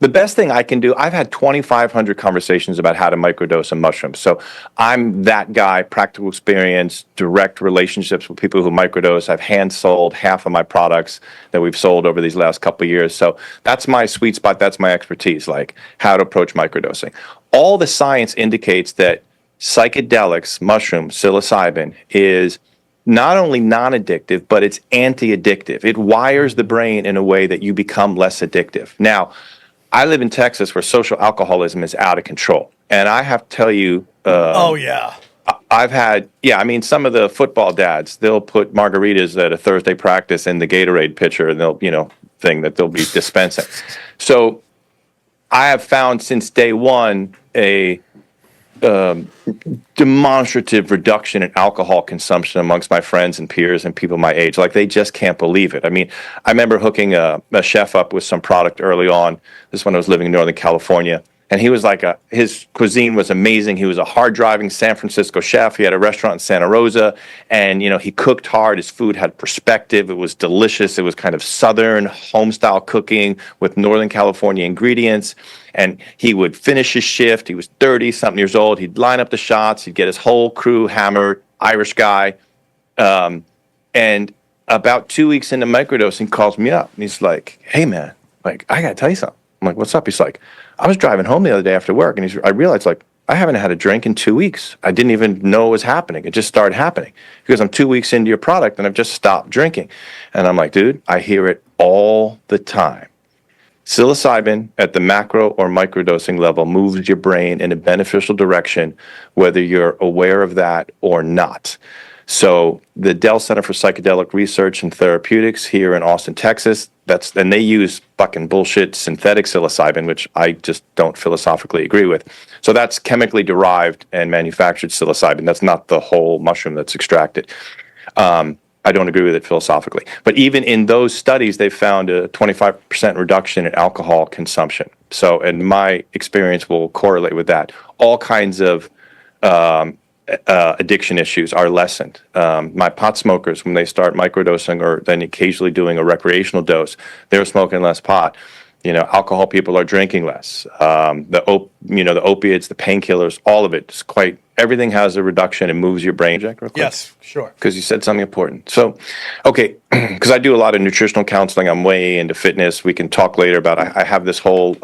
The best thing I can do, I've had 2,500 conversations about how to microdose a mushroom. So I'm that guy, practical experience, direct relationships with people who microdose. I've hand sold half of my products that we've sold over these last couple of years. So that's my sweet spot. That's my expertise, like how to approach microdosing. All the science indicates that psychedelics, mushroom, psilocybin, is not only non-addictive, but it's anti-addictive. It wires the brain in a way that you become less addictive. Now, I live in Texas where social alcoholism is out of control. And I have to tell you, Oh yeah. I've had, yeah, I mean, some of the football dads, they'll put margaritas at a Thursday practice in the Gatorade pitcher and they'll, thing that they'll be dispensing. So I have found since day one a demonstrative reduction in alcohol consumption amongst my friends and peers and people my age. Like, they just can't believe it. I mean, I remember hooking a chef up with some product early on. This is when I was living in Northern California. And he was like his cuisine was amazing. He was a hard driving San Francisco chef. He had a restaurant in Santa Rosa, and he cooked hard. His food had perspective. It was delicious. It was kind of Southern home style cooking with Northern California ingredients. And he would finish his shift. He was 30-something years old. He'd line up the shots. He'd get his whole crew hammered, Irish guy. And about 2 weeks into microdosing, he calls me up. And he's like, "Hey, man, like, I got to tell you something." I'm like, "What's up?" He's like, "I was driving home the other day after work, and I realized, like, I haven't had a drink in 2 weeks. I didn't even know it was happening. It just started happening because I'm 2 weeks into your product, and I've just stopped drinking." And I'm like, "Dude, I hear it all the time. Psilocybin at the macro or microdosing level moves your brain in a beneficial direction, whether you're aware of that or not." So the Dell Center for Psychedelic Research and Therapeutics here in Austin, Texas, and they use fucking bullshit synthetic psilocybin, which I just don't philosophically agree with. So that's chemically derived and manufactured psilocybin. That's not the whole mushroom that's extracted. I don't agree with it philosophically. But even in those studies, they found a 25% reduction in alcohol consumption. So, and my experience will correlate with that. All kinds of addiction issues are lessened. My pot smokers, when they start microdosing or then occasionally doing a recreational dose, they're smoking less pot. Alcohol people are drinking less. The opiates, the painkillers, all of it is everything has a reduction and moves your brain. Jack, real quick. Yes, sure. Because you said something important. So, okay, because I do a lot of nutritional counseling. I'm way into fitness. We can talk later about, I have this whole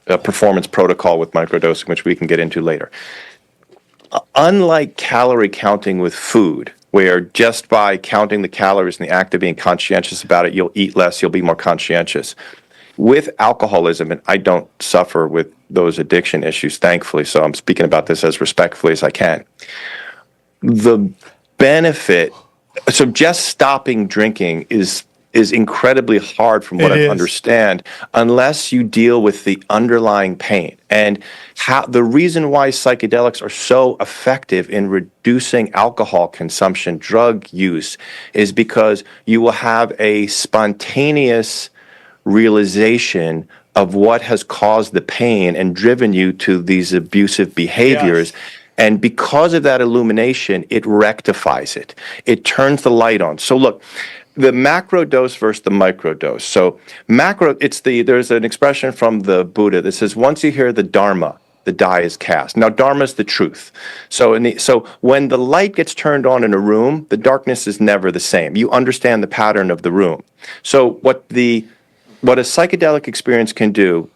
performance protocol with microdosing, which we can get into later. Unlike calorie counting with food, where just by counting the calories and the act of being conscientious about it, you'll eat less, you'll be more conscientious. With alcoholism, and I don't suffer with those addiction issues, thankfully, so I'm speaking about this as respectfully as I can. The benefit, so just stopping drinking is incredibly hard from what I understand, unless you deal with the underlying pain. And the reason why psychedelics are so effective in reducing alcohol consumption, drug use, is because you will have a spontaneous realization of what has caused the pain and driven you to these abusive behaviors. Yes. And because of that illumination, it rectifies it. It turns the light on. So look, the macro dose versus the micro dose. So macro, there's an expression from the Buddha that says, once you hear the Dharma, the die is cast. Now, Dharma is the truth. So when the light gets turned on in a room, the darkness is never the same. You understand the pattern of the room. So what a psychedelic experience can do,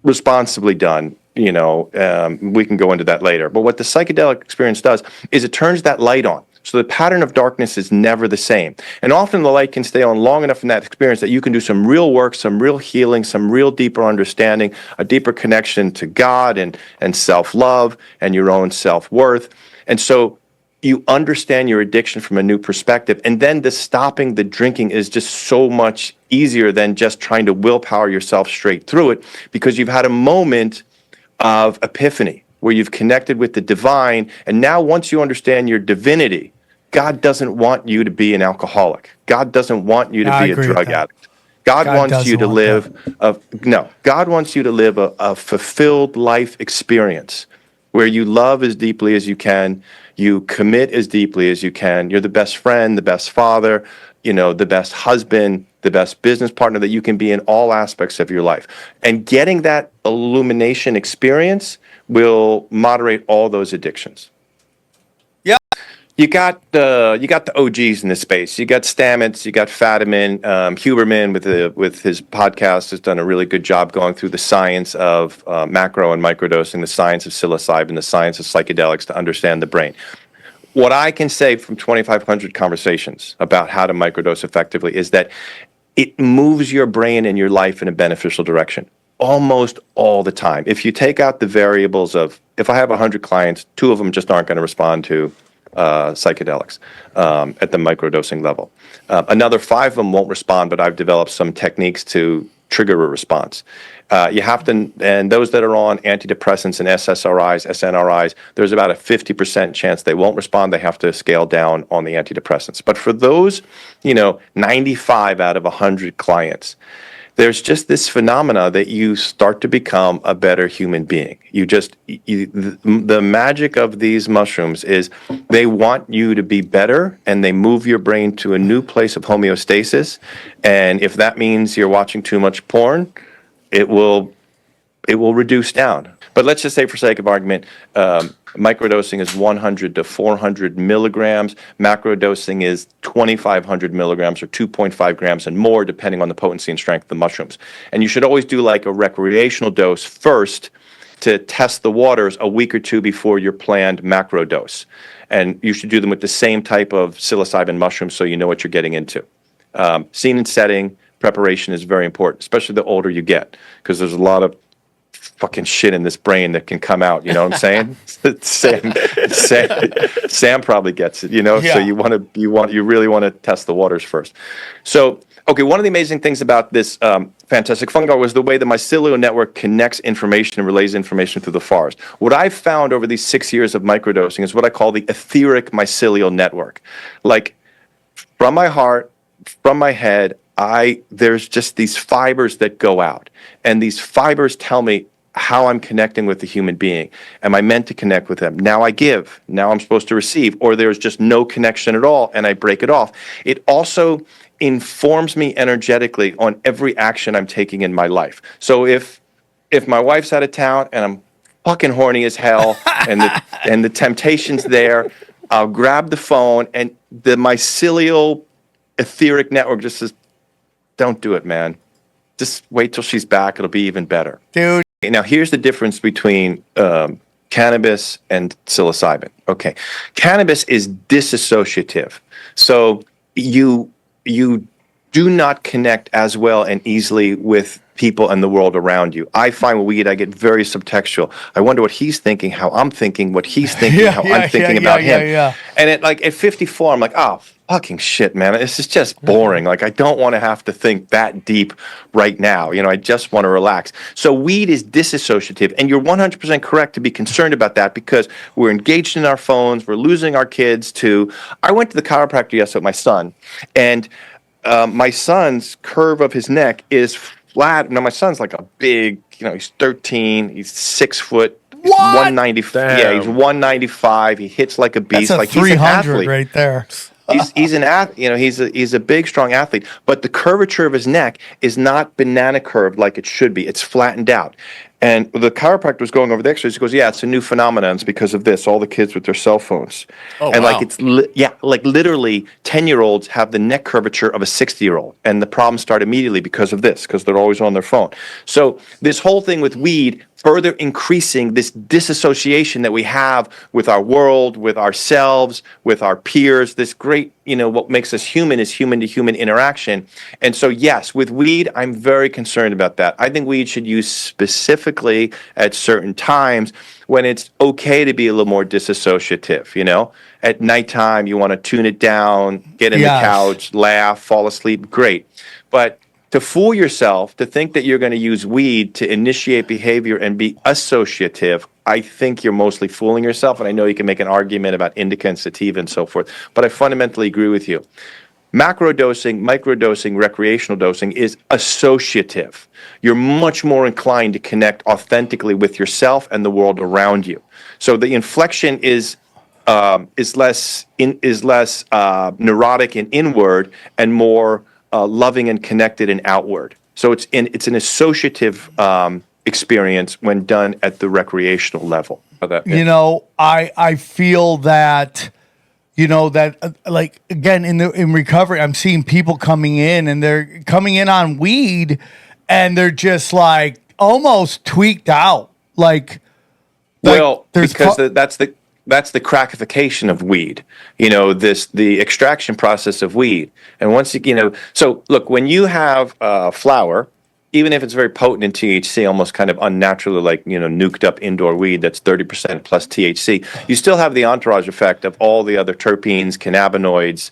responsibly done, we can go into that later. But what the psychedelic experience does is it turns that light on. So the pattern of darkness is never the same. And often the light can stay on long enough in that experience that you can do some real work, some real healing, some real deeper understanding, a deeper connection to God and self-love and your own self-worth. And so you understand your addiction from a new perspective. And then stopping the drinking is just so much easier than just trying to willpower yourself straight through it, because you've had a moment of epiphany where you've connected with the divine. And now once you understand your divinity, God doesn't want you to be an alcoholic. God doesn't want you to be a drug addict. God wants you to live God wants you to live a fulfilled life experience where you love as deeply as you can, you commit as deeply as you can, you're the best friend, the best father, the best husband, the best business partner that you can be in all aspects of your life. And getting that illumination experience will moderate all those addictions. Yeah. You got the OGs in this space. You got Stamets, you got Fadiman, Huberman with his podcast has done a really good job going through the science of macro and microdosing, the science of psilocybin, the science of psychedelics to understand the brain. What I can say from 2,500 conversations about how to microdose effectively is that it moves your brain and your life in a beneficial direction almost all the time. If you take out the variables of, if I have 100 clients, 2 of them just aren't going to respond to psychedelics at the microdosing level. Another 5 of them won't respond, but I've developed some techniques to trigger a response. You have to, and those that are on antidepressants and SSRIs, SNRIs, there's about a 50% chance they won't respond. They have to scale down on the antidepressants. But for those, 95 out of 100 clients, there's just this phenomena that you start to become a better human being. The magic of these mushrooms is they want you to be better, and they move your brain to a new place of homeostasis. And if that means you're watching too much porn, it will reduce down. But let's just say, for sake of argument, microdosing is 100 to 400 milligrams. Macrodosing is 2,500 milligrams or 2.5 grams and more, depending on the potency and strength of the mushrooms. And you should always do like a recreational dose first to test the waters a week or 2 before your planned macro dose. And you should do them with the same type of psilocybin mushrooms so you know what you're getting into. Scene and setting, preparation is very important, especially the older you get, because there's a lot of fucking shit in this brain that can come out. You know what I'm saying? Sam probably gets it. Yeah. So you really want to test the waters first. So, okay, one of the amazing things about this fantastic fungi was the way the mycelial network connects information and relays information through the forest. What I've found over these 6 years of microdosing is what I call the etheric mycelial network. Like, from my heart, from my head, there's just these fibers that go out, and these fibers tell me how I'm connecting with the human being. Am I meant to connect with them? Now I give. Now I'm supposed to receive. Or there's just no connection at all, and I break it off. It also informs me energetically on every action I'm taking in my life. So if my wife's out of town and I'm fucking horny as hell, and the temptation's there, I'll grab the phone, and the mycelial etheric network just says, "Don't do it, man. Just wait till she's back. It'll be even better." Dude. Now, here's the difference between cannabis and psilocybin. Okay. Cannabis is disassociative. So you do not connect as well and easily with people and the world around you. I find with weed, I get very subtextual. I wonder what he's thinking, how I'm thinking, what he's thinking, how I'm thinking about him. And at 54, I'm like, oh, fucking shit, man. This is just boring. Like, I don't want to have to think that deep right now. I just want to relax. So weed is disassociative, and you're 100% correct to be concerned about that, because we're engaged in our phones. We're losing our kids to... I went to the chiropractor yesterday with my son, and my son's curve of his neck is flat. Now, my son's like a big, he's 13, he's 6 foot. He's 190. Yeah, he's 195. He hits like a beast. That's a like 300 right there. He's an athlete, he's a big, strong athlete, but the curvature of his neck is not banana curved like it should be. It's flattened out. And the chiropractor was going over the x-rays. He goes, yeah, it's a new phenomenon. It's because of this. All the kids with their cell phones. Oh, and wow. like literally 10-year-olds have the neck curvature of a 60-year-old. And the problems start immediately because of this, because they're always on their phone. So this whole thing with weed further increasing this disassociation that we have with our world, with ourselves, with our peers, this great, what makes us human is human-to-human interaction. And so, yes, with weed, I'm very concerned about that. I think weed should use specifically at certain times when it's okay to be a little more disassociative, At nighttime, you want to tune it down, get in the couch, laugh, fall asleep, great. But to fool yourself, to think that you're going to use weed to initiate behavior and be associative, I think you're mostly fooling yourself. And I know you can make an argument about indica and sativa and so forth, but I fundamentally agree with you. Macrodosing, microdosing, recreational dosing is associative. You're much more inclined to connect authentically with yourself and the world around you. So the inflection is is less neurotic and inward, and more loving and connected and outward. So it's an associative experience when done at the recreational level. I feel that, like, again, in recovery, I'm seeing people coming in, and they're coming in on weed, and they're just like almost tweaked out. Because that's the crackification of weed. The extraction process of weed. And once so look, when you have flower, even if it's very potent in THC, almost kind of unnaturally, like, nuked up indoor weed that's 30% plus THC, you still have the entourage effect of all the other terpenes, cannabinoids,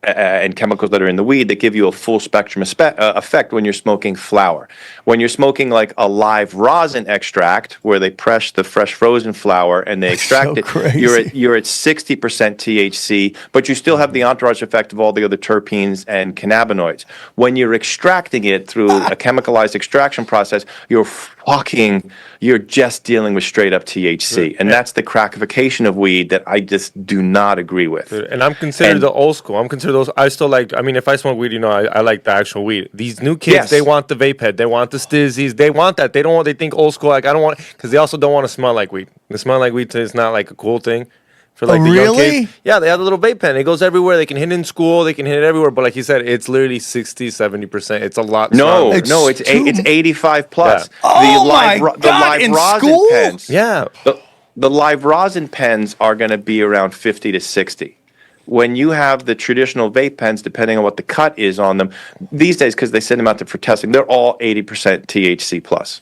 and chemicals that are in the weed that give you a full spectrum effect when you're smoking flower. When you're smoking like a live rosin extract, where they press the fresh frozen flower and they extract it, crazy. you're at 60% THC, but you still have the entourage effect of all the other terpenes and cannabinoids. When you're extracting it through a chemicalized extraction process, you're just dealing with straight up THC, and that's the crackification of weed that I just do not agree with. And I'm considered the old school. I'm considered those. I still like. I mean, if I smoke weed, I like the actual weed. These new kids, Yes. They want the vape head. They want the stizzies. They want that. They don't want. They think old school. Like, I don't want, because they also don't want to smell like weed. The smell like weed is not like a cool thing. For like the young kids. Yeah, they have the little vape pen. It goes everywhere. They can hit it in school. They can hit it everywhere. But like you said, it's literally 60, 70%. It's a lot. It's 85 plus. Yeah. The live in rosin school? Pens. Yeah. The live rosin pens are going to be around 50 to 60. When you have the traditional vape pens, depending on what the cut is on them, these days, because they send them out for testing, they're all 80% THC plus,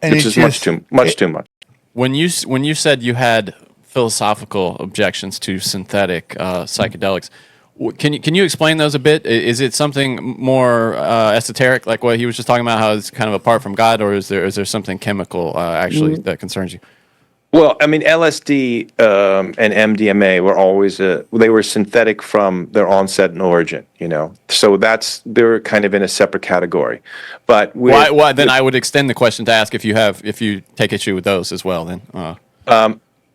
which is much too much. When you said you had philosophical objections to synthetic psychedelics, can you explain those a bit? Is it something more esoteric, like what he was just talking about, how it's kind of apart from God, or is there something chemical actually that concerns you? Well, I mean, LSD and MDMA were always they were synthetic from their onset and origin, So they're kind of in a separate category. But why then I would extend the question to ask if you take issue with those as well. Then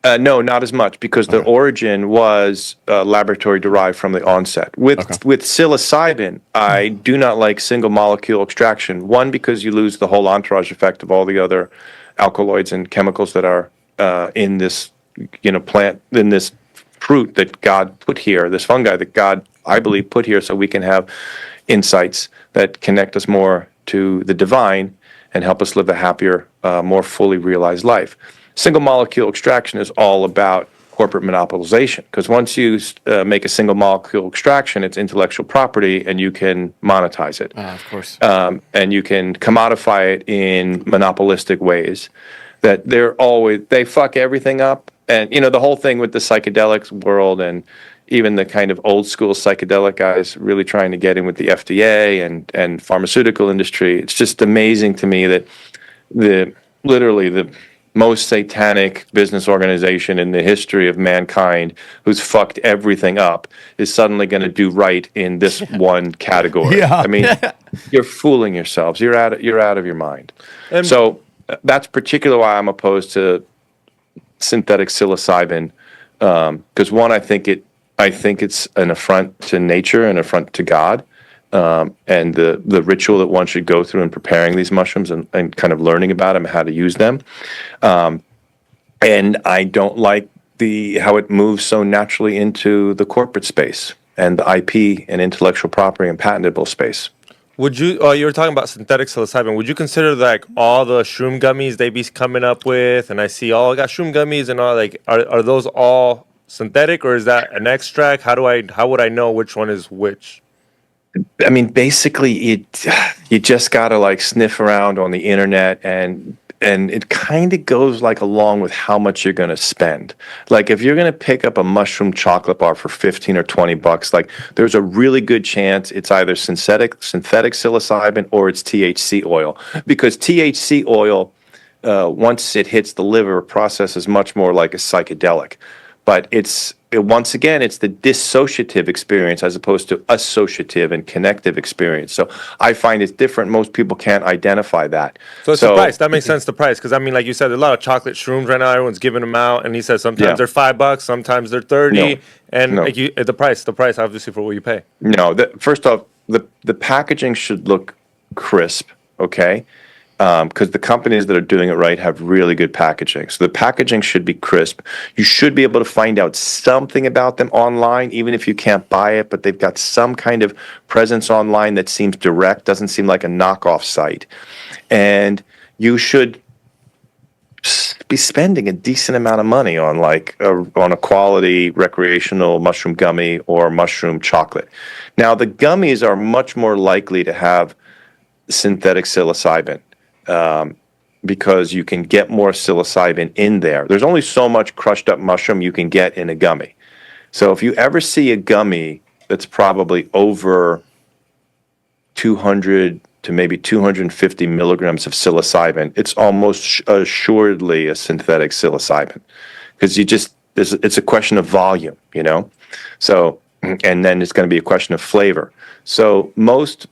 no, not as much, because their origin was laboratory derived from the onset. With psilocybin, I do not like single molecule extraction. One, because you lose the whole entourage effect of all the other alkaloids and chemicals that are in this plant, in this fruit that God put here, this fungi that God, I believe, put here so we can have insights that connect us more to the divine and help us live a happier, more fully realized life. Single molecule extraction is all about corporate monopolization, because once you make a single molecule extraction, it's intellectual property, and you can monetize it. Of course. And you can commodify it in monopolistic ways. That they fuck everything up. And, the whole thing with the psychedelics world, and even the kind of old school psychedelic guys really trying to get in with the FDA and pharmaceutical industry. It's just amazing to me that literally the most satanic business organization in the history of mankind, who's fucked everything up, is suddenly going to do right in this one category. Yeah. I mean, you're fooling yourselves. You're out of your mind. So that's particularly why I'm opposed to synthetic psilocybin, because one, I think it's an affront to nature, an affront to God, and the ritual that one should go through in preparing these mushrooms and kind of learning about them and how to use them. And I don't like how it moves so naturally into the corporate space and the IP and intellectual property and patentable space. Would you were talking about synthetic psilocybin, would you consider like all the shroom gummies they be coming up with, and I see I got shroom gummies and all, like, are those all synthetic, or is that an extract? How would I know which one is which? I mean, basically, you just gotta like sniff around on the internet, and it kind of goes like along with how much you're gonna spend. Like, if you're gonna pick up a mushroom chocolate bar for $15 or $20, like, there's a really good chance it's either synthetic psilocybin or it's THC oil, because THC oil, once it hits the liver, processes much more like a psychedelic. but once again, it's the dissociative experience as opposed to associative and connective experience. So I find it's different. Most people can't identify that. So it's the price. That makes sense, the price. Because, I mean, like you said, there's a lot of chocolate shrooms right now. Everyone's giving them out. And he says sometimes they're $5, sometimes they're 30. Like the price, obviously, for what you pay. No, first off, the packaging should look crisp, okay? Because the companies that are doing it right have really good packaging. So the packaging should be crisp. You should be able to find out something about them online, even if you can't buy it, but they've got some kind of presence online that seems direct, doesn't seem like a knockoff site. And you should be spending a decent amount of money on on a quality recreational mushroom gummy or mushroom chocolate. Now, the gummies are much more likely to have synthetic psilocybin. Because you can get more psilocybin in there. There's only so much crushed up mushroom you can get in a gummy. So if you ever see a gummy that's probably over 200 to maybe 250 milligrams of psilocybin, it's almost assuredly a synthetic psilocybin. Because it's a question of volume, you know? So, and then it's going to be a question of flavor. So most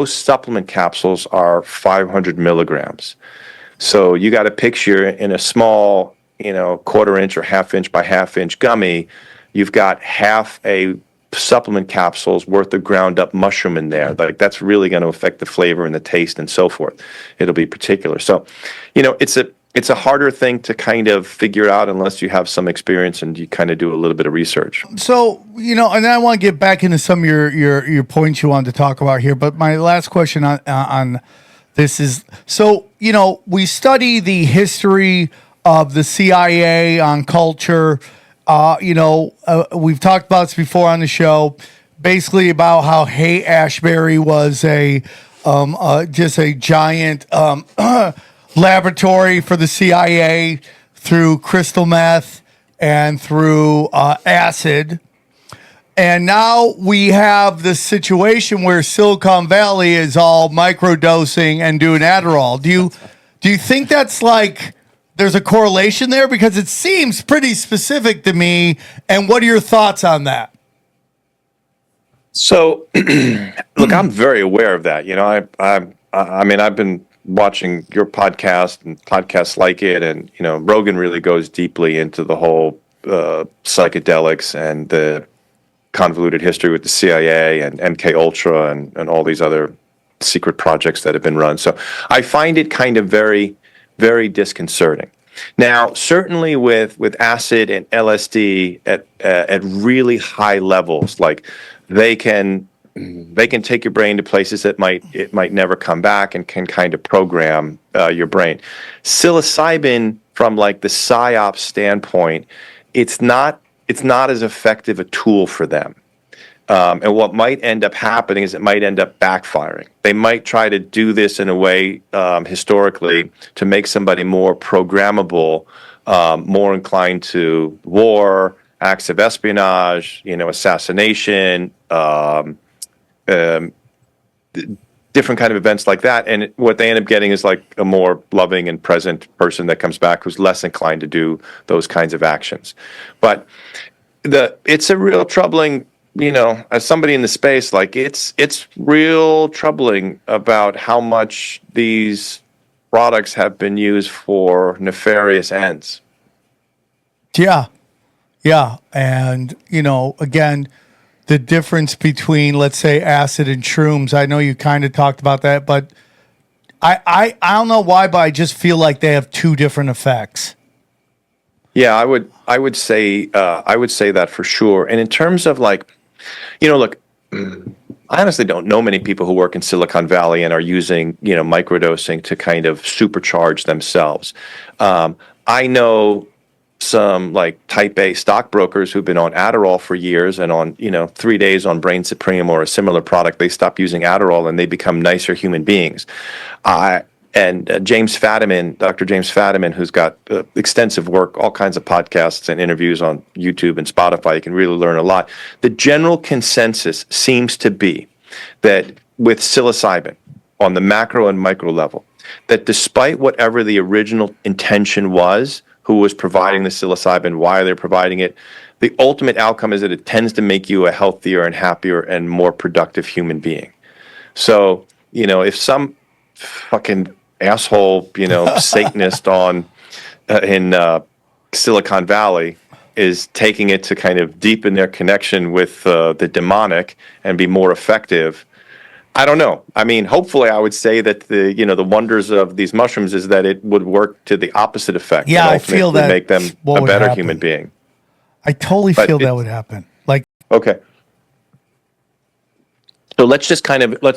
supplement capsules are 500 milligrams. So you got a picture in a small, quarter inch or half inch by half inch gummy, you've got half a supplement capsule's worth of ground up mushroom in there. Like that's really going to affect the flavor and the taste and so forth. It'll be particular. So, it's a harder thing to kind of figure out unless you have some experience and you kind of do a little bit of research. So, and then I want to get back into some of your points you wanted to talk about here. But my last question on this is, so, we study the history of the CIA on culture. We've talked about this before on the show, basically about how Haight-Ashbury was just a giant laboratory for the CIA through crystal meth and through acid. And now we have this situation where Silicon Valley is all microdosing and doing Adderall. Do you think that's there's a correlation there? Because it seems pretty specific to me. And what are your thoughts on that? So, look, I'm very aware of that. I've been watching your podcast and podcasts like it, and Rogan really goes deeply into the whole psychedelics and the convoluted history with the CIA and MK Ultra and all these other secret projects that have been run. So I find it kind of very, very disconcerting. Now, certainly with acid and LSD at really high levels, like they can take your brain to places that it might never come back and can kind of program your brain. Psilocybin, from the psyop standpoint, it's not as effective a tool for them. And what might end up happening is it might end up backfiring. They might try to do this in a way historically to make somebody more programmable, more inclined to war, acts of espionage, assassination, different kind of events like that. And what they end up getting is a more loving and present person that comes back who's less inclined to do those kinds of actions. But it's a real troubling, as somebody in the space, it's real troubling about how much these products have been used for nefarious ends. Yeah. Yeah. And, again, the difference between, let's say, acid and shrooms, I know you kind of talked about that, but I don't know why, but I just feel like they have two different effects. Yeah, I would say that for sure. And in terms of look, I honestly don't know many people who work in Silicon Valley and are using, microdosing to kind of supercharge themselves. I know some type A stockbrokers who've been on Adderall for years and on 3 days on Brainsupreme or a similar product, they stop using Adderall and they become nicer human beings. James Fadiman, Dr. James Fadiman, who's got extensive work, all kinds of podcasts and interviews on YouTube and Spotify, you can really learn a lot. The general consensus seems to be that with psilocybin on the macro and micro level, that despite whatever the original intention was who was providing the psilocybin, why they're providing it. The ultimate outcome is that it tends to make you a healthier and happier and more productive human being. So, if some fucking asshole, Satanist in Silicon Valley is taking it to kind of deepen their connection with the demonic and be more effective, I don't know. I mean, hopefully, I would say that the wonders of these mushrooms is that it would work to the opposite effect. Yeah, and I feel ultimately that make them what a would better happen. human being. I totally But feel that it's- would happen. Like, Okay. So let's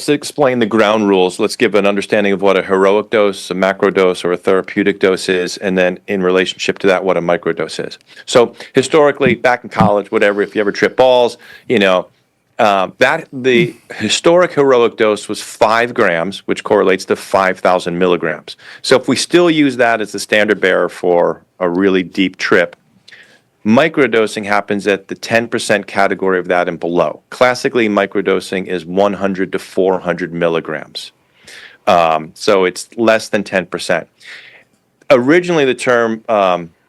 explain the ground rules. Let's give an understanding of what a heroic dose, a macro dose, or a therapeutic dose is, and then in relationship to that, what a microdose is. So historically, back in college, whatever, if you ever trip balls, that the historic heroic dose was 5 grams, which correlates to 5,000 milligrams. So if we still use that as the standard bearer for a really deep trip, microdosing happens at the 10% category of that and below. Classically, microdosing is 100 to 400 milligrams. So it's less than 10%. Originally, the term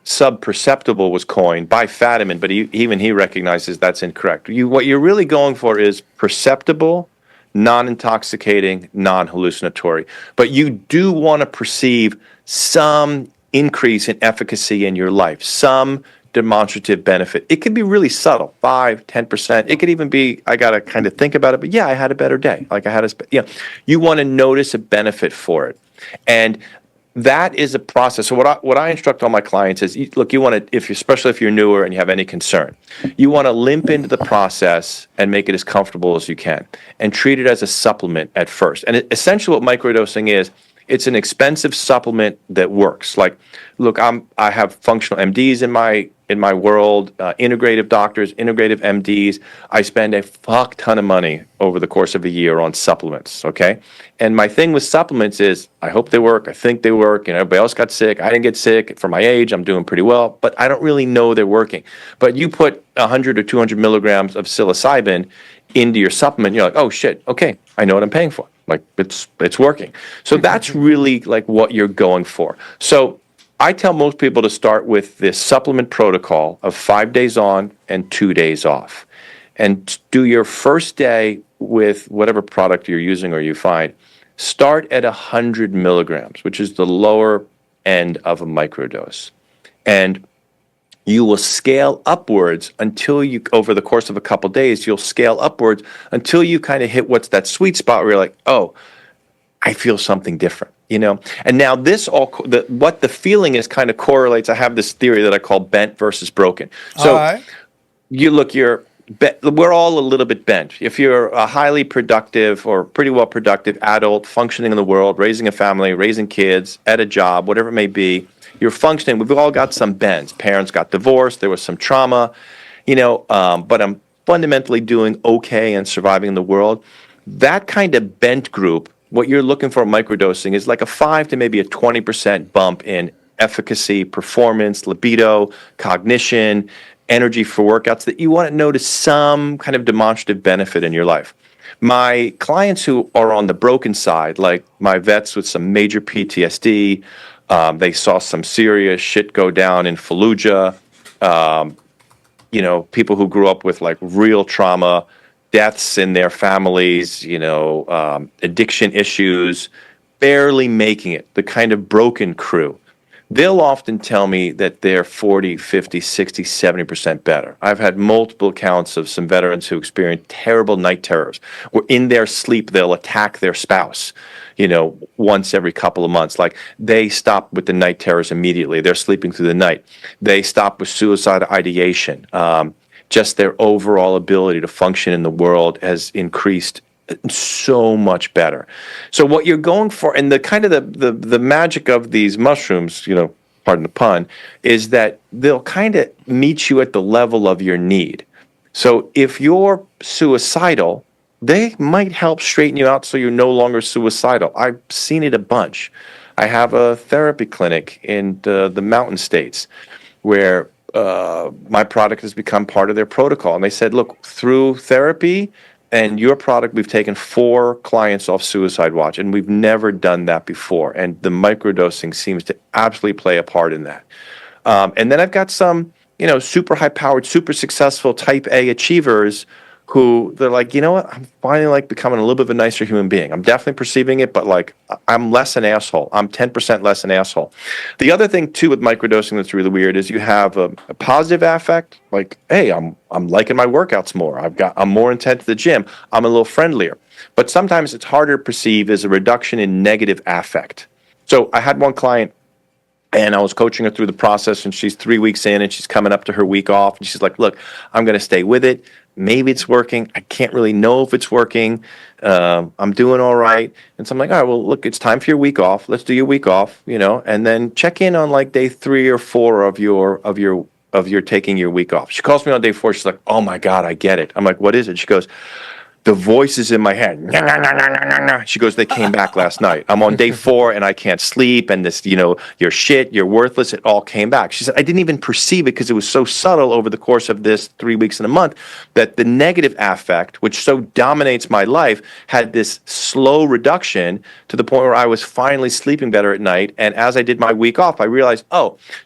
subperceptible was coined by Fadiman, but even he recognizes that's incorrect. What you're really going for is perceptible, non-intoxicating, non-hallucinatory. But you do want to perceive some increase in efficacy in your life, some demonstrative benefit. It could be really subtle, 5, 10%. It could even be, I got to kind of think about it, but yeah, I had a better day. Like I had you want to notice a benefit for it. And that is a process. So what I instruct all my clients is, look, you want to, especially if you're newer and you have any concern, you want to limp into the process and make it as comfortable as you can, and treat it as a supplement at first. And essentially, what microdosing is, it's an expensive supplement that works. Like, look, I have functional MDs in my world, integrative doctors, integrative MDs. I spend a fuck ton of money over the course of a year on supplements, okay? And my thing with supplements is, I hope they work, I think they work, everybody else got sick, I didn't get sick. For my age, I'm doing pretty well, but I don't really know they're working. But you put 100 or 200 milligrams of psilocybin into your supplement, you're like, oh shit, okay, I know what I'm paying for. Like, it's working. So that's really like what you're going for. So I tell most people to start with this supplement protocol of 5 days on and 2 days off. And do your first day with whatever product you're using or you find. Start at 100 milligrams, which is the lower end of a microdose. And you will scale upwards until you, over the course of a couple days, you'll scale upwards until you kind of hit what's that sweet spot where you're like, oh, I feel something different, And now what the feeling is kind of correlates. I have this theory that I call bent versus broken. So all right. we're all a little bit bent. If you're a highly productive or pretty well productive adult functioning in the world, raising a family, raising kids, at a job, whatever it may be, you're functioning. We've all got some bends. Parents got divorced. There was some trauma, but I'm fundamentally doing okay and surviving in the world. That kind of bent group, what you're looking for in microdosing is like a 5 to maybe a 20% bump in efficacy, performance, libido, cognition, energy for workouts, that you want to notice some kind of demonstrative benefit in your life. My clients who are on the broken side, like my vets with some major PTSD, they saw some serious shit go down in Fallujah, people who grew up with like real trauma, deaths in their families, addiction issues, barely making it, the kind of broken crew. They'll often tell me that they're 40, 50, 60, 70% better. I've had multiple accounts of some veterans who experienced terrible night terrors, where in their sleep they'll attack their spouse, once every couple of months. Like, they stop with the night terrors immediately. They're sleeping through the night. They stop with suicide ideation. Just their overall ability to function in the world has increased so much better. So what you're going for, and the kind of the magic of these mushrooms, pardon the pun, is that they'll kind of meet you at the level of your need. So if you're suicidal, they might help straighten you out so you're no longer suicidal. I've seen it a bunch. I have a therapy clinic in the mountain states where my product has become part of their protocol. And they said, look, through therapy and your product, we've taken 4 clients off suicide watch, and we've never done that before. And the microdosing seems to absolutely play a part in that. And then I've got some, super high powered, super successful type A achievers who they're like, you know what, I'm finally like becoming a little bit of a nicer human being. I'm definitely perceiving it, but like I'm less an asshole. I'm 10% less an asshole. The other thing too with microdosing that's really weird is you have a positive affect, like, hey, I'm liking my workouts more. I'm more intent to the gym. I'm a little friendlier. But sometimes it's harder to perceive as a reduction in negative affect. So I had one client and I was coaching her through the process, and she's 3 weeks in and she's coming up to her week off, and she's like, look, I'm going to stay with it. Maybe it's working. I can't really know if it's working. I'm doing all right. And so I'm like, all right, well, look, it's time for your week off. Let's do your week off, and then check in on like day 3 or 4 of your taking your week off. She calls me on day 4. She's like, oh my God, I get it. I'm like, what is it? She goes, the voices in my head. Nah, nah, nah, nah, nah, nah. She goes, they came back last night. I'm on day 4 and I can't sleep. And this, you're shit, you're worthless. It all came back. She said, I didn't even perceive it because it was so subtle over the course of this 3 weeks and a month that the negative affect, which so dominates my life, had this slow reduction to the point where I was finally sleeping better at night. And as I did my week off, I realized,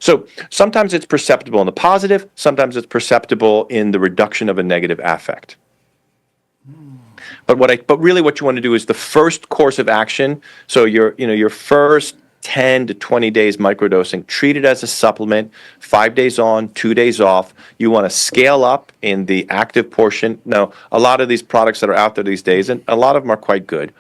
so sometimes it's perceptible in the positive, sometimes it's perceptible in the reduction of a negative affect. But really what you want to do is the first course of action. So your first 10 to 20 days microdosing, treat it as a supplement, 5 days on, 2 days off. You want to scale up in the active portion. Now, a lot of these products that are out there these days, and a lot of them are quite good.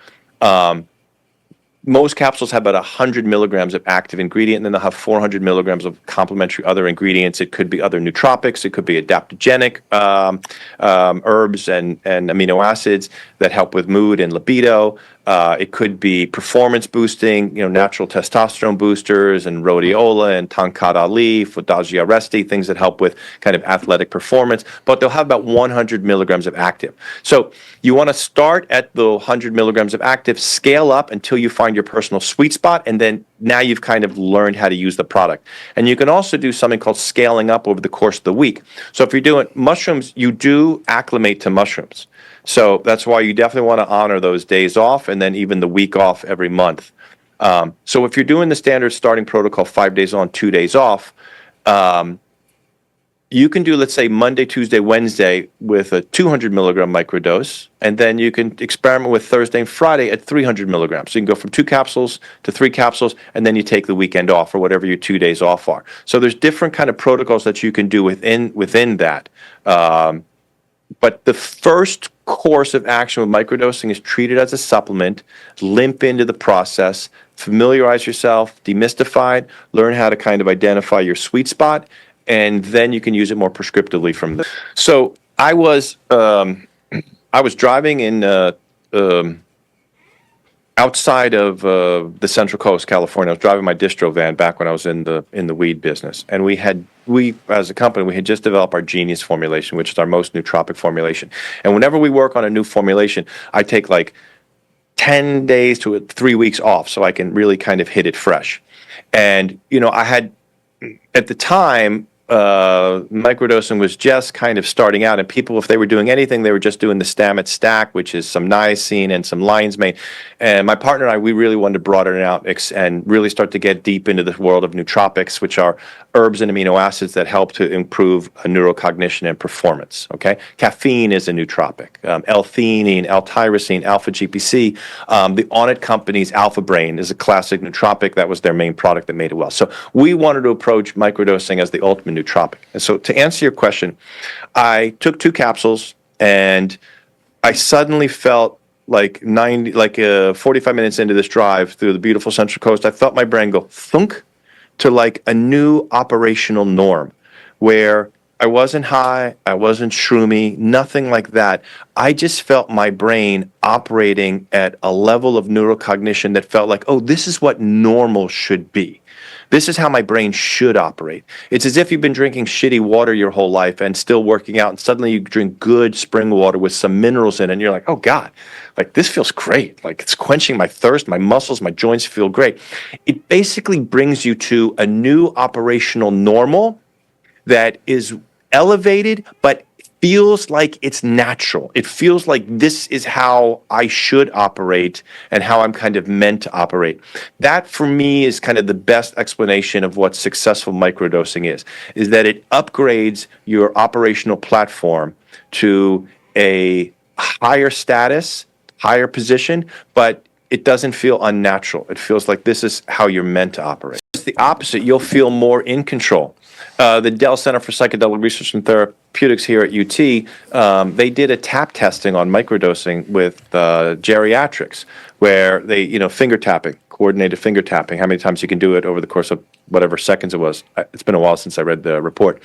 Most capsules have about 100 milligrams of active ingredient, and then they'll have 400 milligrams of complementary other ingredients. It could be other nootropics. It could be adaptogenic herbs and amino acids that help with mood and libido. It could be performance boosting, natural testosterone boosters and rhodiola and Tankat Ali, Fodagia resti, things that help with kind of athletic performance. But they'll have about 100 milligrams of active. So you want to start at the 100 milligrams of active, scale up until you find your personal sweet spot, and then now you've kind of learned how to use the product. And you can also do something called scaling up over the course of the week. So if you're doing mushrooms, you do acclimate to mushrooms. So that's why you definitely want to honor those days off and then even the week off every month. So if you're doing the standard starting protocol, 5 days on, 2 days off, you can do, let's say, Monday, Tuesday, Wednesday with a 200 milligram microdose, and then you can experiment with Thursday and Friday at 300 milligrams. So you can go from 2 capsules to 3 capsules, and then you take the weekend off or whatever your 2 days off are. So there's different kind of protocols that you can do within that. But the first course of action with microdosing is treat it as a supplement, limp into the process, familiarize yourself, demystify it, learn how to kind of identify your sweet spot, and then you can use it more prescriptively from there. So I was driving in outside of the Central Coast, California. I was driving my distro van back when I was in the weed business, and we as a company, we had just developed our Genius formulation, which is our most nootropic formulation. And whenever we work on a new formulation, I take like 10 days to 3 weeks off so I can really kind of hit it fresh. And I had at the time. Microdosing was just kind of starting out, and people, if they were doing anything, they were just doing the Stamets stack, which is some niacin and some lion's mane. And my partner and I, we really wanted to broaden it out and really start to get deep into the world of nootropics, which are herbs and amino acids that help to improve neurocognition and performance. Okay, caffeine is a nootropic. L-theanine, L-tyrosine, alpha-GPC. The Onnit company's Alpha Brain is a classic nootropic. That was their main product that made it well. So we wanted to approach microdosing as the ultimate nootropic. And so to answer your question, I took 2 capsules and I suddenly felt like 45 minutes into this drive through the beautiful Central Coast, I felt my brain go thunk to like a new operational norm where I wasn't high, I wasn't shroomy, nothing like that. I just felt my brain operating at a level of neurocognition that felt like, oh, this is what normal should be. This is how my brain should operate. It's as if you've been drinking shitty water your whole life and still working out, and suddenly you drink good spring water with some minerals in it, and you're like, oh God, like this feels great. Like it's quenching my thirst, my muscles, my joints feel great. It basically brings you to a new operational normal that is elevated, but feels like it's natural. It feels like this is how I should operate and how I'm kind of meant to operate. That for me is kind of the best explanation of what successful microdosing is that it upgrades your operational platform to a higher status, higher position, but it doesn't feel unnatural. It feels like this is how you're meant to operate. It's the opposite. You'll feel more in control. The Dell Center for Psychedelic Research and Therapeutics here at UT, they did a tap testing on microdosing with geriatrics, where they, finger tapping, coordinated finger tapping, how many times you can do it over the course of whatever seconds it was. It's been a while since I read the report.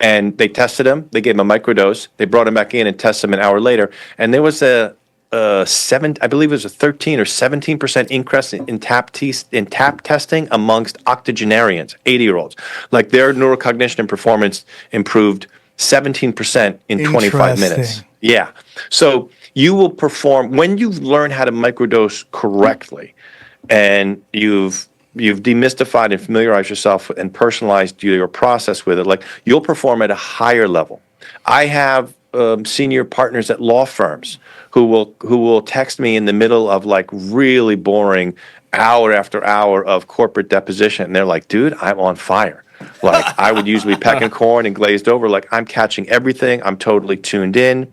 And they tested him. They gave him a microdose. They brought him back in and tested him an hour later. And there was I believe it was a 13 or 17% increase in tap testing amongst octogenarians, 80-year-olds. Like their neurocognition and performance improved 17% in 25 minutes. Yeah. So you will perform when you've learned how to microdose correctly, and you've demystified and familiarized yourself and personalized your process with it. Like you'll perform at a higher level. I have senior partners at law firms who will text me in the middle of like really boring hour after hour of corporate deposition, and they're like, "Dude, I'm on fire." Like I would usually pecking corn and glazed over. Like I'm catching everything. I'm totally tuned in.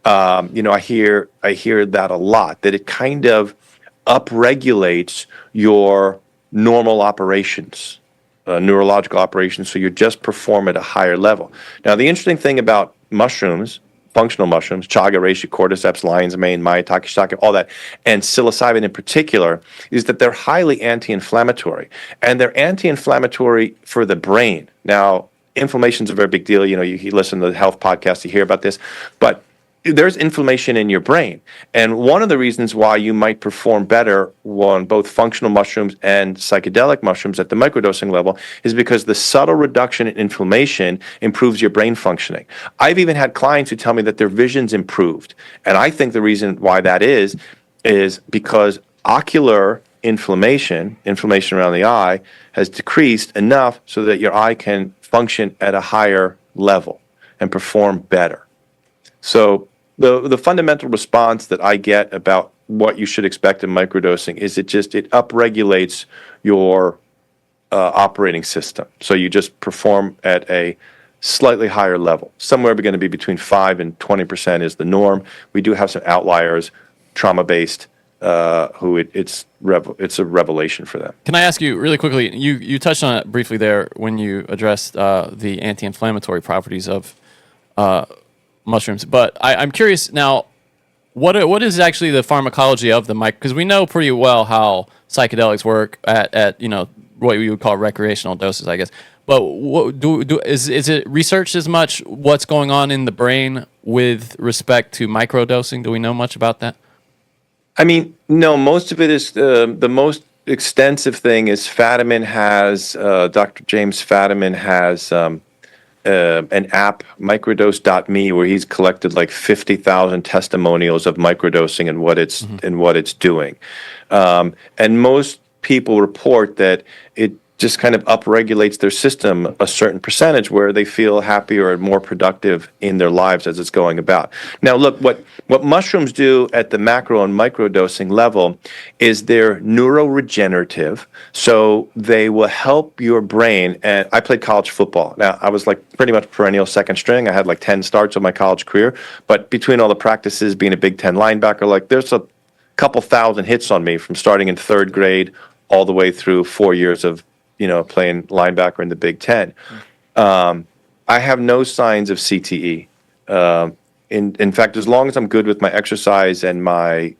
I hear that a lot. That it kind of upregulates your normal operations, neurological operations. So you just perform at a higher level. Now, the interesting thing about mushrooms, functional mushrooms, chaga, reishi, cordyceps, lion's mane, maitake, shiitake, all that, and psilocybin in particular, is that they're highly anti-inflammatory. And they're anti-inflammatory for the brain. Now, inflammation is a very big deal. You listen to the health podcast, you hear about this. But there's inflammation in your brain. And one of the reasons why you might perform better on both functional mushrooms and psychedelic mushrooms at the microdosing level is because the subtle reduction in inflammation improves your brain functioning. I've even had clients who tell me that their vision's improved. And I think the reason why that is because ocular inflammation around the eye, has decreased enough so that your eye can function at a higher level and perform better. So the fundamental response that I get about what you should expect in microdosing is it upregulates your operating system. So you just perform at a slightly higher level. Somewhere going to be between 5 and 20% is the norm. We do have some outliers, trauma-based, who it's a revelation for them. Can I ask you really quickly? You touched on it briefly there when you addressed the anti-inflammatory properties of mushrooms, but I'm curious now. What is actually the pharmacology of the mic? Because we know pretty well how psychedelics work at what we would call recreational doses, I guess. But is it researched as much what's going on in the brain with respect to microdosing? Do we know much about that? I mean, no. Most of it is the most extensive thing is Fadiman has Dr. James Fadiman has an app, microdose.me, where he's collected like 50,000 testimonials of microdosing and what it's doing. And most people report that it just kind of upregulates their system a certain percentage where they feel happier and more productive in their lives as it's going about. Now, look, what mushrooms do at the macro and microdosing level is they're neuro-regenerative, so they will help your brain. And I played college football. Now, I was like pretty much perennial second string. I had like 10 starts of my college career, but between all the practices, being a Big Ten linebacker, like there's a couple thousand hits on me from starting in third grade all the way through 4 years of playing linebacker in the Big Ten. I have no signs of CTE. In fact, as long as I'm good with my exercise and my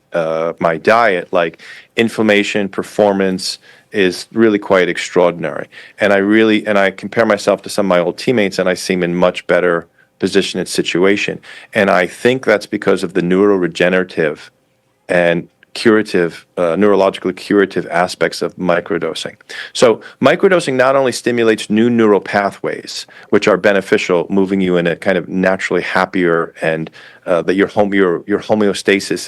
diet, like inflammation, performance is really quite extraordinary. And I compare myself to some of my old teammates, and I seem in much better position and situation. And I think that's because of the neuro-regenerative and curative, neurologically curative aspects of microdosing. So microdosing not only stimulates new neural pathways, which are beneficial, moving you in a kind of naturally happier and that your homeostasis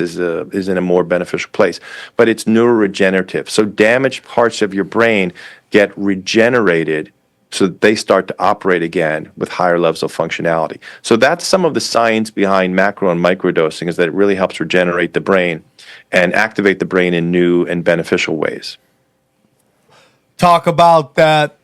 is in a more beneficial place, but it's neuroregenerative. So damaged parts of your brain get regenerated so that they start to operate again with higher levels of functionality. So that's some of the science behind macro and microdosing, is that it really helps regenerate the brain and activate the brain in new and beneficial ways. Talk about that.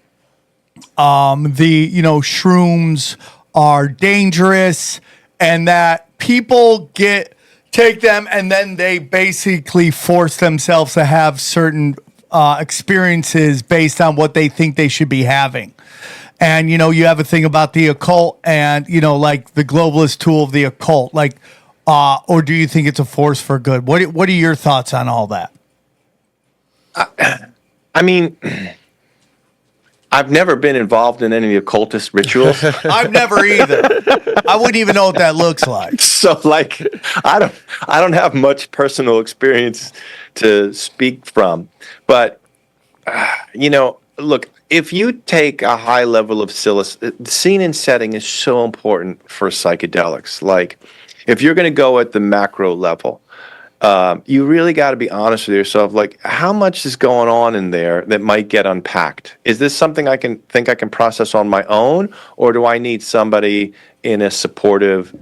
Shrooms are dangerous, and that people take them and then they basically force themselves to have certain experiences based on what they think they should be having. And, you have a thing about the occult and, like the globalist tool of the occult, like, or do you think it's a force for good? What are your thoughts on all that? I mean, I've never been involved in any occultist rituals. I've never either. I wouldn't even know what that looks like. So like, I don't have much personal experience to speak from, but look, if you take a high level of psilocybin, scene and setting is so important for psychedelics. Like, if you're going to go at the macro level, you really got to be honest with yourself. Like, how much is going on in there that might get unpacked? Is this something I can process on my own, or do I need somebody in a supportive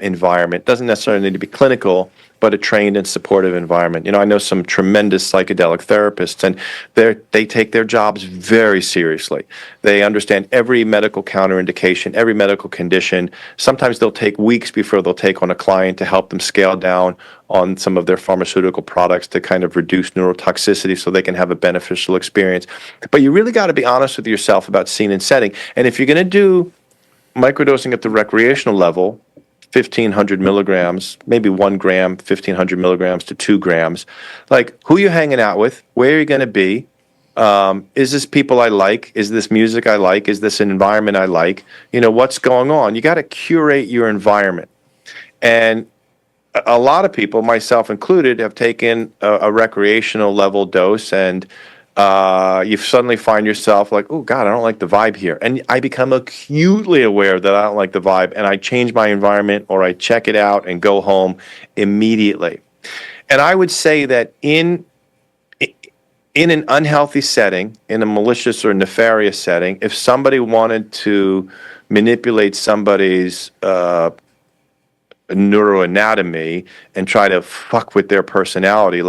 environment? Doesn't necessarily need to be clinical, but a trained and supportive environment. I know some tremendous psychedelic therapists, and they take their jobs very seriously. They understand every medical counterindication, every medical condition. Sometimes they'll take weeks before they'll take on a client to help them scale down on some of their pharmaceutical products to kind of reduce neurotoxicity so they can have a beneficial experience. But you really got to be honest with yourself about scene and setting. And if you're going to do microdosing at the recreational level, 1,500 milligrams, maybe 1 gram, 1,500 milligrams to 2 grams. Like, who you hanging out with? Where are you going to be? Is this people I like? Is this music I like? Is this an environment I like? What's going on? You got to curate your environment. And a lot of people, myself included, have taken a recreational level dose, and you suddenly find yourself like, oh God, I don't like the vibe here. And I become acutely aware that I don't like the vibe, and I change my environment, or I check it out and go home immediately. And I would say that in an unhealthy setting, in a malicious or nefarious setting, if somebody wanted to manipulate somebody's neuroanatomy and try to fuck with their personality,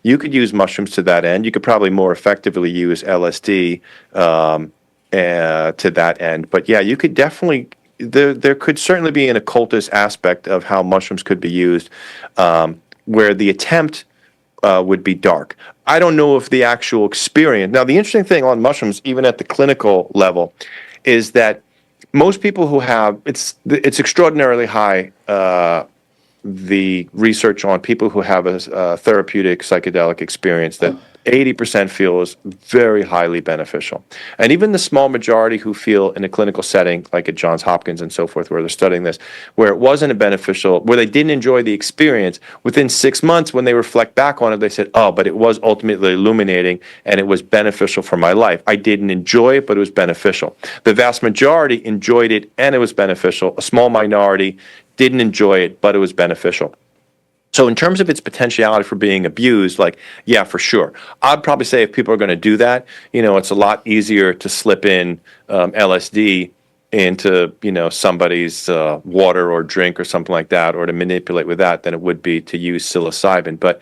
you could use mushrooms to that end. You could probably more effectively use LSD to that end. But yeah, you could definitely, there could certainly be an occultist aspect of how mushrooms could be used, where the attempt would be dark. I don't know if the actual experience. Now, the interesting thing on mushrooms, even at the clinical level, is that most people who have, it's extraordinarily high, the research on people who have a therapeutic psychedelic experience, that 80% feel is very highly beneficial. And even the small majority who feel in a clinical setting, like at Johns Hopkins and so forth, where they're studying this, where it wasn't a beneficial, where they didn't enjoy the experience, within 6 months, when they reflect back on it, they said, oh, but it was ultimately illuminating and it was beneficial for my life. I didn't enjoy it, but it was beneficial. The vast majority enjoyed it and it was beneficial. A small minority didn't enjoy it, but it was beneficial. So in terms of its potentiality for being abused, yeah, for sure. I'd probably say if people are going to do that, it's a lot easier to slip in LSD into, somebody's water or drink or something like that, or to manipulate with that, than it would be to use psilocybin. But,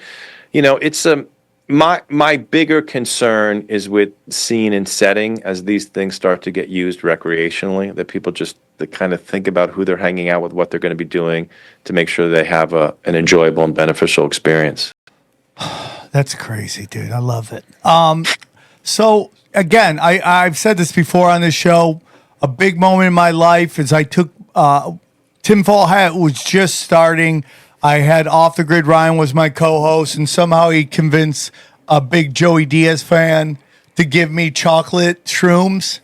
it's my bigger concern is with scene and setting as these things start to get used recreationally, that people just kind of think about who they're hanging out with, what they're going to be doing, to make sure they have an enjoyable and beneficial experience. That's crazy, dude. I love it. So again, I've said this before on this show. A big moment in my life is I took tinfoilhat was just starting. I had Off the Grid. Ryan was my co-host, and somehow he convinced a big Joey Diaz fan to give me chocolate shrooms,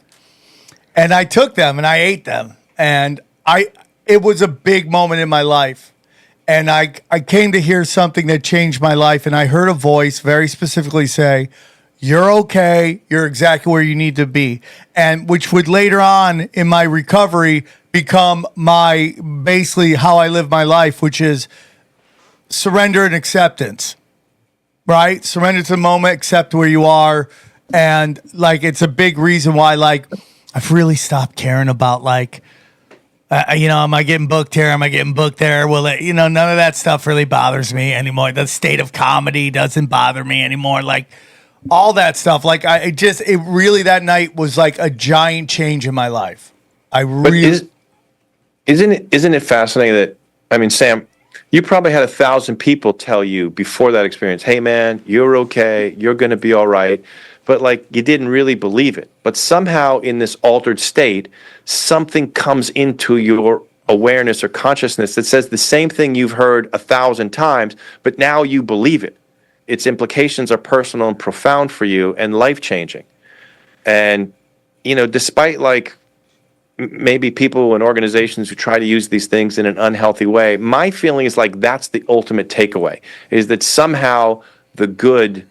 and I took them and I ate them, and it was a big moment in my life. And I came to hear something that changed my life, and I heard a voice very specifically say, "You're okay. You're exactly where you need to be," and which would later on in my recovery become my basically how I live my life, which is surrender and acceptance, right? Surrender to the moment, accept where you are, And like, it's a big reason why, like, I've really stopped caring about, like, am I getting booked here? Am I getting booked there? None of that stuff really bothers me anymore. The state of comedy doesn't bother me anymore. Like, all that stuff. Like, it really, that night was like a giant change in my life. Isn't it fascinating that, I mean, Sam, you probably had 1,000 people tell you before that experience, hey man, you're okay, you're going to be all right. But like, you didn't really believe it. But somehow in this altered state, something comes into your awareness or consciousness that says the same thing you've heard 1,000 times, but now you believe it. Its implications are personal and profound for you and life-changing. And, despite like maybe people and organizations who try to use these things in an unhealthy way, my feeling is like that's the ultimate takeaway, is that somehow the good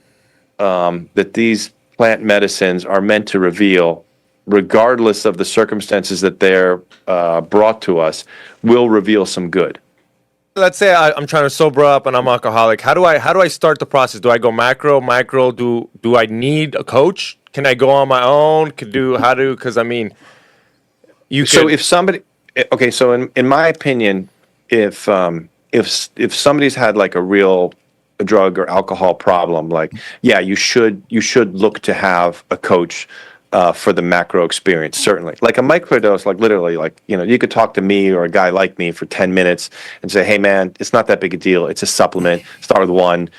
that these plant medicines are meant to reveal, regardless of the circumstances that they're brought to us, will reveal some good. Let's say I'm trying to sober up and I'm alcoholic. How do I start the process? Do I go macro? Do I need a coach? Can I go on my own? Because I mean, So if somebody, okay, so in my opinion, if somebody's had like a real drug or alcohol problem, like, yeah, you should look to have a coach for the macro experience, certainly. Like a microdose, like literally, like, you could talk to me or a guy like me for 10 minutes and say, hey man, it's not that big a deal. It's a supplement. Start with 1,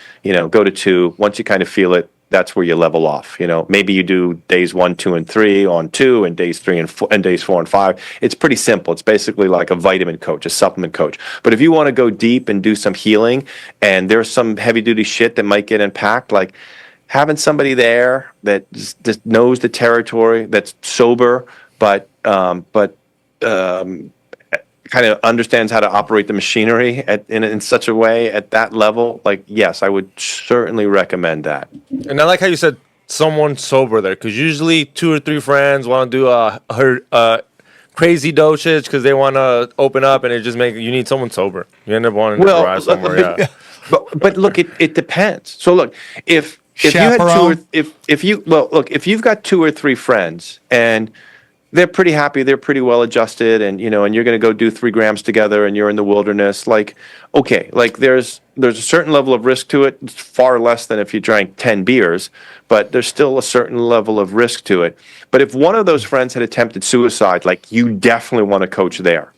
go to 2. Once you kind of feel it, that's where you level off. Maybe you do days 1, 2, and 3 on 2, and days 3 and 4, and days 4 and 5. It's pretty simple. It's basically like a vitamin coach, a supplement coach. But if you want to go deep and do some healing, and there's some heavy duty shit that might get unpacked, like having somebody there that just knows the territory, that's sober, but kind of understands how to operate the machinery in such a way at that level, like, yes, I would certainly recommend that. And I like how you said someone sober there, because usually 2 or 3 friends want to do a crazy dosage because they want to open up, and you need someone sober. You end up wanting to drive somewhere. Yeah. But look, it depends. So look, if you had if you've got 2 or 3 friends and they're pretty happy, they're pretty well adjusted, and and you're going to go do 3 grams together, and you're in the wilderness, like, okay, like there's a certain level of risk to it. It's far less than if you drank 10 beers, but there's still a certain level of risk to it. But if one of those friends had attempted suicide, like, you definitely want a coach there.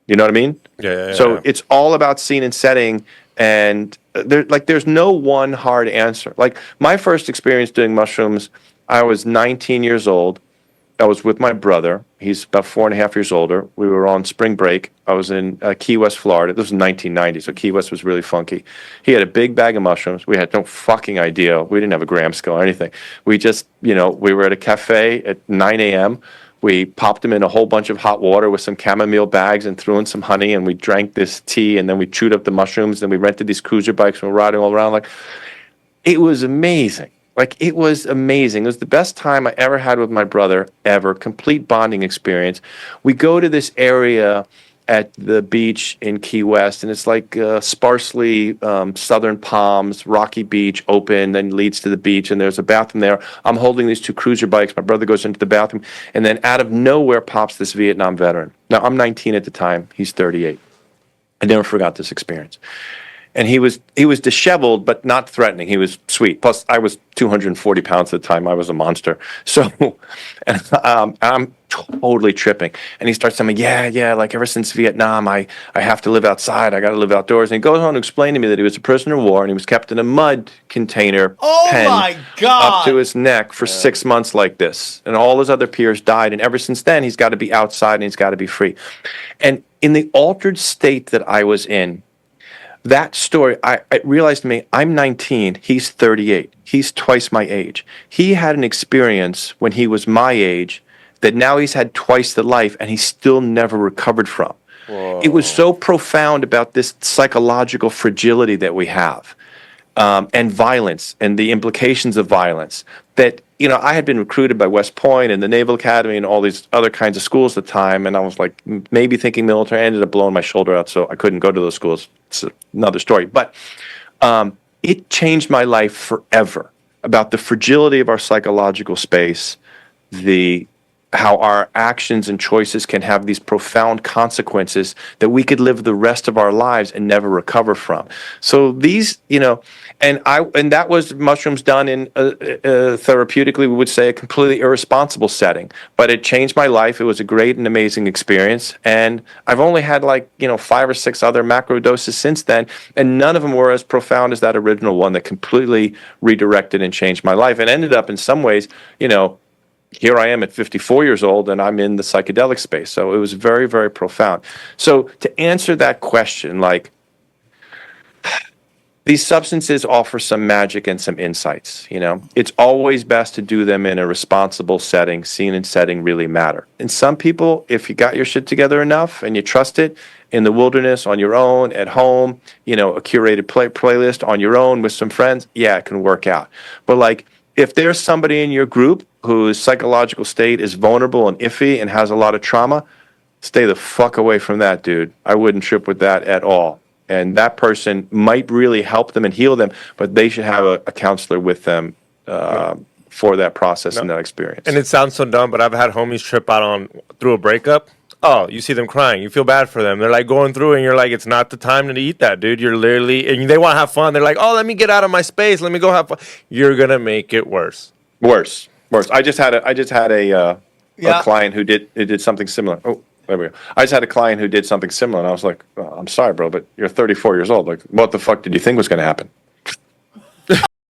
You know what I mean? Yeah. So it's all about scene and setting, and there's no one hard answer. Like my first experience doing mushrooms, I was 19 years old. I was with my brother. He's about 4.5 years older. We were on spring break. I was in Key West, Florida. This was 1990, so Key West was really funky. He had a big bag of mushrooms. We had no fucking idea. We didn't have a gram scale or anything. We just, we were at a cafe at 9 a.m. We popped them in a whole bunch of hot water with some chamomile bags and threw in some honey, and we drank this tea, and then we chewed up the mushrooms, and we rented these cruiser bikes, and we were riding all around. Like, it was amazing. Like, it was amazing. It was the best time I ever had with my brother, ever. Complete bonding experience. We go to this area at the beach in Key West, and it's like sparsely southern palms, rocky beach, open, then leads to the beach, and there's a bathroom there. I'm holding these 2 cruiser bikes. My brother goes into the bathroom, and then out of nowhere pops this Vietnam veteran. Now, I'm 19 at the time. He's 38. I never forgot this experience. And he was disheveled, but not threatening. He was sweet. Plus, I was 240 pounds at the time. I was a monster. So, and I'm totally tripping. And he starts telling me, yeah, like ever since Vietnam, I have to live outside. I got to live outdoors. And he goes on to explain to me that he was a prisoner of war and he was kept in a mud container pen up to his neck for 6 months like this. And all his other peers died. And ever since then, he's got to be outside and he's got to be free. And in the altered state that I was in, that story, I realized to me, I'm 19, he's 38. He's twice my age. He had an experience when he was my age that now he's had twice the life and he's still never recovered from. Whoa. It was so profound about this psychological fragility that we have, and violence and the implications of violence that, I had been recruited by West Point and the Naval Academy and all these other kinds of schools at the time, and I was like maybe thinking military. I ended up blowing my shoulder out, so I couldn't go to those schools. It's another story. But it changed my life forever. about the fragility of our psychological space, how our actions and choices can have these profound consequences that we could live the rest of our lives and never recover from. So these, and that was mushrooms done in therapeutically, we would say, a completely irresponsible setting, but it changed my life. It was a great and amazing experience, and I've only had 5 or 6 other macro doses since then, and none of them were as profound as that original one that completely redirected and changed my life, and ended up in some ways, here I am at 54 years old, and I'm in the psychedelic space. So it was very, very profound. So to answer that question, these substances offer some magic and some insights. It's always best to do them in a responsible setting. Scene and setting really matter. And some people, if you got your shit together enough and you trust it, in the wilderness, on your own, at home, a curated playlist on your own with some friends, yeah, it can work out. But if there's somebody in your group whose psychological state is vulnerable and iffy and has a lot of trauma, stay the fuck away from that, dude. I wouldn't trip with that at all. And that person might really help them and heal them, but they should have a counselor with them for that process and that experience. And it sounds so dumb, but I've had homies trip out through a breakup. Oh, you see them crying. You feel bad for them. They're going through, and you're it's not the time to eat that, dude. You're literally, and they want to have fun. They're oh, let me get out of my space. Let me go have fun. You're gonna make it worse. Worse. I just had a client who did something similar. Oh, there we go. I just had a client who did something similar, and I was like, oh, I'm sorry, bro, but you're 34 years old. What the fuck did you think was going to happen?